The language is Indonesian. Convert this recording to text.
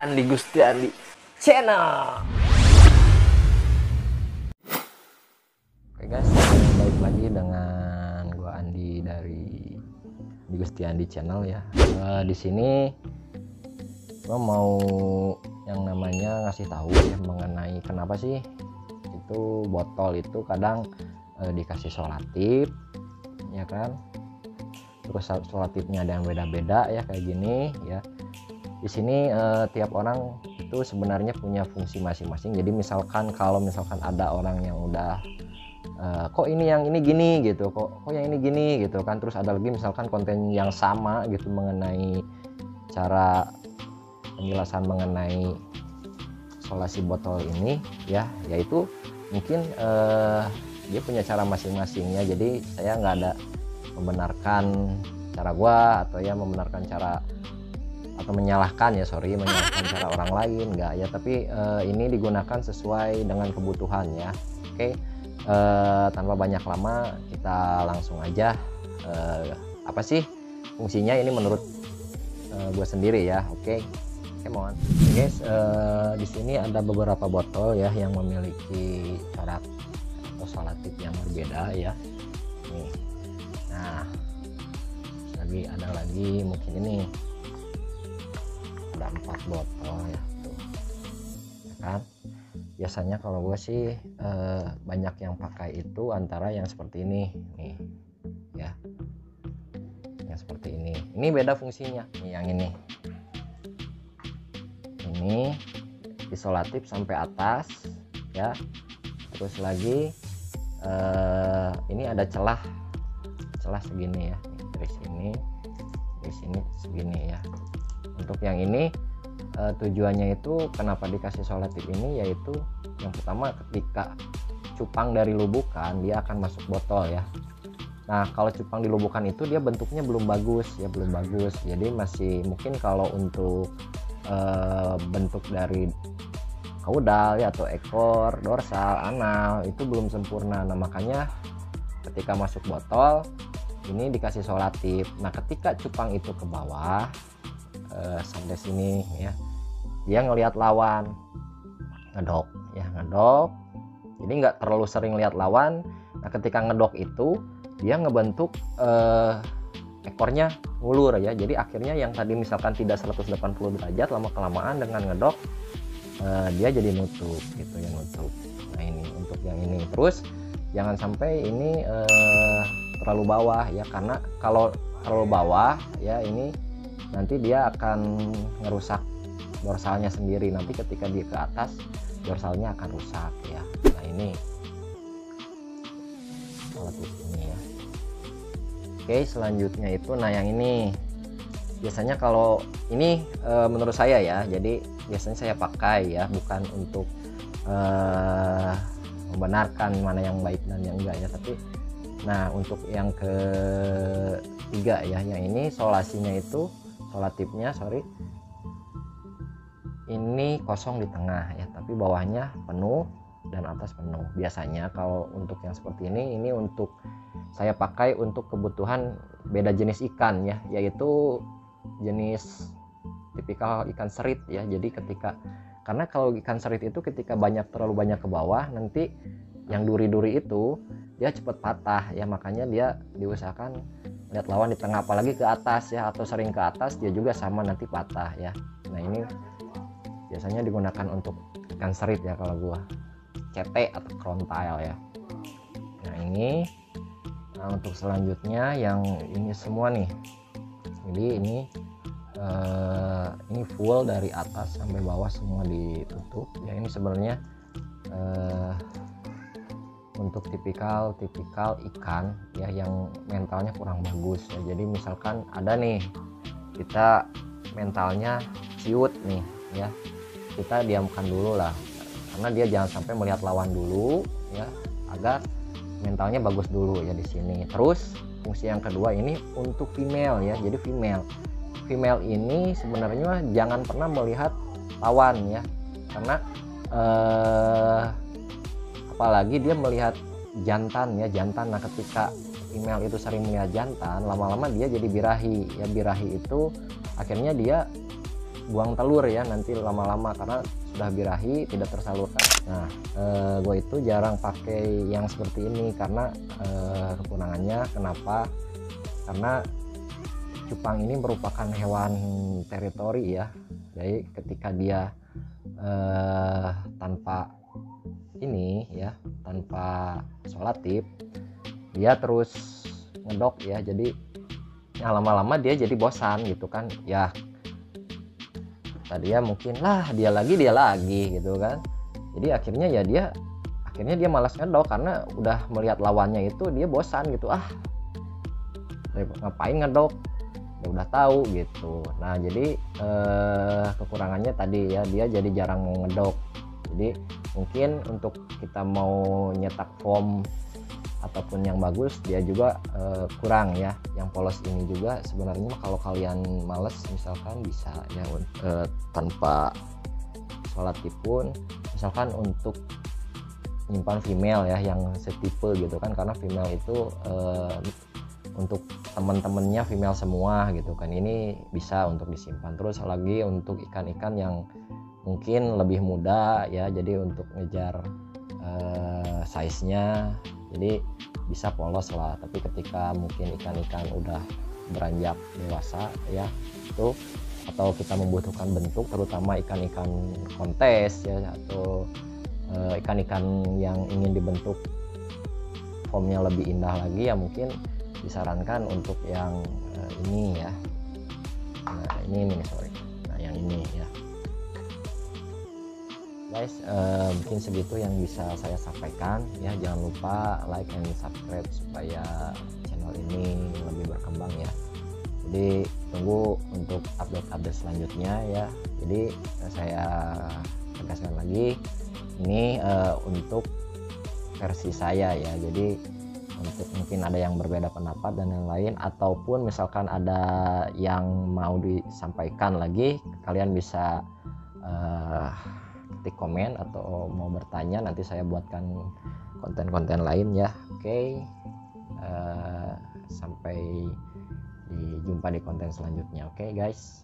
Andi Gusti Andi Channel. Oke guys, balik lagi dengan gua Andi dari Andi Gusti Andi Channel ya. Di sini gua mau yang namanya ngasih tahu ya mengenai kenapa sih itu botol itu kadang dikasih solatif ya kan. Terus solatifnya ada yang beda-beda ya kayak gini ya. Di sini tiap orang itu sebenarnya punya fungsi masing-masing. Jadi misalkan kalau misalkan ada orang yang udah kok ini yang ini gini gitu, kok yang ini gini gitu kan, terus ada lagi misalkan konten yang sama gitu mengenai cara penjelasan mengenai isolasi botol ini ya, yaitu mungkin dia punya cara masing-masing ya. Jadi saya nggak ada membenarkan cara gua atau ya membenarkan cara atau menyalahkan menyalahkan cara orang lain enggak ya, tapi ini digunakan sesuai dengan kebutuhan ya. Oke, tanpa banyak lama kita langsung aja apa sih fungsinya ini menurut gue sendiri ya. Oke, come on guys. Di sini ada beberapa botol ya yang memiliki corak atau solatif yang berbeda ya. Nih, nah ada lagi mungkin ini ada 4 botol ya tuh ya kan. Biasanya kalau gue sih banyak yang pakai itu antara yang seperti ini nih ya, yang seperti ini beda fungsinya nih. Yang ini isolatif sampai atas ya, terus lagi ini ada celah segini ya, dari sini segini ya. Untuk yang ini tujuannya itu kenapa dikasih solatif ini, yaitu yang pertama ketika cupang dari lubukan dia akan masuk botol ya. Nah kalau cupang di lubukan itu dia bentuknya belum bagus, jadi masih mungkin kalau untuk bentuk dari kaudal ya atau ekor, dorsal, anal itu belum sempurna. Nah makanya ketika masuk botol ini dikasih solatif. Nah ketika cupang itu ke bawah sampai sini ya, dia ngelihat lawan, ngedok, jadi nggak terlalu sering lihat lawan. Nah ketika ngedok itu dia ngebentuk ekornya ngulur ya, jadi akhirnya yang tadi misalkan tidak 180 derajat, lama kelamaan dengan ngedok dia jadi nutup gitu ya, nutup. Nah ini untuk yang ini. Terus jangan sampai ini terlalu bawah ya, karena kalau terlalu bawah ya ini nanti dia akan ngerusak dorsalnya sendiri. Nanti ketika dia ke atas dorsalnya akan rusak ya. Nah ini solatif ini ya. Oke, selanjutnya itu nah yang ini biasanya kalau ini menurut saya ya, jadi biasanya saya pakai ya, bukan untuk membenarkan mana yang baik dan yang enggak ya, tapi nah untuk yang ketiga ya, yang ini solatifnya ini kosong di tengah ya, tapi bawahnya penuh dan atas penuh. Biasanya kalau untuk yang seperti ini untuk saya pakai untuk kebutuhan beda jenis ikan ya, yaitu jenis tipikal ikan serit ya. Jadi karena kalau ikan serit itu ketika terlalu banyak ke bawah, nanti yang duri-duri itu dia cepat patah ya, makanya dia diusahakan lihat lawan di tengah, apalagi ke atas ya, atau sering ke atas dia juga sama nanti patah ya. Nah ini biasanya digunakan untuk ikan serit ya kalau gua, cete atau krontile ya. Nah ini untuk selanjutnya yang ini semua nih, jadi ini full dari atas sampai bawah semua ditutup ya. Ini sebenarnya untuk tipikal ikan ya yang mentalnya kurang bagus ya. Jadi misalkan ada nih kita mentalnya ciut nih ya, kita diamkan dulu lah, karena dia jangan sampai melihat lawan dulu ya, agar mentalnya bagus dulu ya di sini. Terus fungsi yang kedua ini untuk female ya, jadi female ini sebenarnya jangan pernah melihat lawan ya, karena apalagi dia melihat jantan. Nah ketika female itu sering melihat jantan, lama-lama dia jadi birahi ya. Birahi itu akhirnya dia buang telur ya nanti lama-lama karena sudah birahi tidak tersalurkan. Nah gue itu jarang pakai yang seperti ini karena kekurangannya kenapa, karena cupang ini merupakan hewan teritori ya. Jadi ketika dia tanpa ini ya, tanpa isolatif, dia terus ngedok ya, jadi lama-lama dia jadi bosan gitu kan ya. Tadi ya mungkin lah dia lagi gitu kan, jadi akhirnya dia malas ngedok karena udah melihat lawannya itu dia bosan gitu, ngapain ngedok, udah tahu gitu. Nah jadi kekurangannya tadi ya, dia jadi jarang mau ngedok. Jadi mungkin untuk kita mau nyetak foam ataupun yang bagus dia juga kurang ya. Yang polos ini juga sebenarnya kalau kalian males misalkan bisa ya tanpa isolatif pun, misalkan untuk nyimpan female ya yang setipe gitu kan, karena female itu untuk teman-temannya female semua gitu kan, ini bisa untuk disimpan. Terus lagi untuk ikan-ikan yang mungkin lebih muda ya, jadi untuk ngejar size-nya jadi bisa polos lah. Tapi ketika mungkin ikan-ikan udah beranjak dewasa ya itu, atau kita membutuhkan bentuk terutama ikan-ikan kontes ya, atau ikan-ikan yang ingin dibentuk formnya lebih indah lagi ya, mungkin disarankan untuk yang ini ya. Nah ini sorry, nah yang ini ya guys. Mungkin segitu yang bisa saya sampaikan ya. Jangan lupa like and subscribe supaya channel ini lebih berkembang ya. Jadi tunggu untuk update selanjutnya ya. Jadi saya tegaskan lagi, ini untuk versi saya ya. Jadi untuk mungkin ada yang berbeda pendapat dan yang lain, ataupun misalkan ada yang mau disampaikan lagi, kalian bisa ketik komen atau mau bertanya, nanti saya buatkan konten-konten lain ya. Oke, sampai jumpa di konten selanjutnya. Oke guys.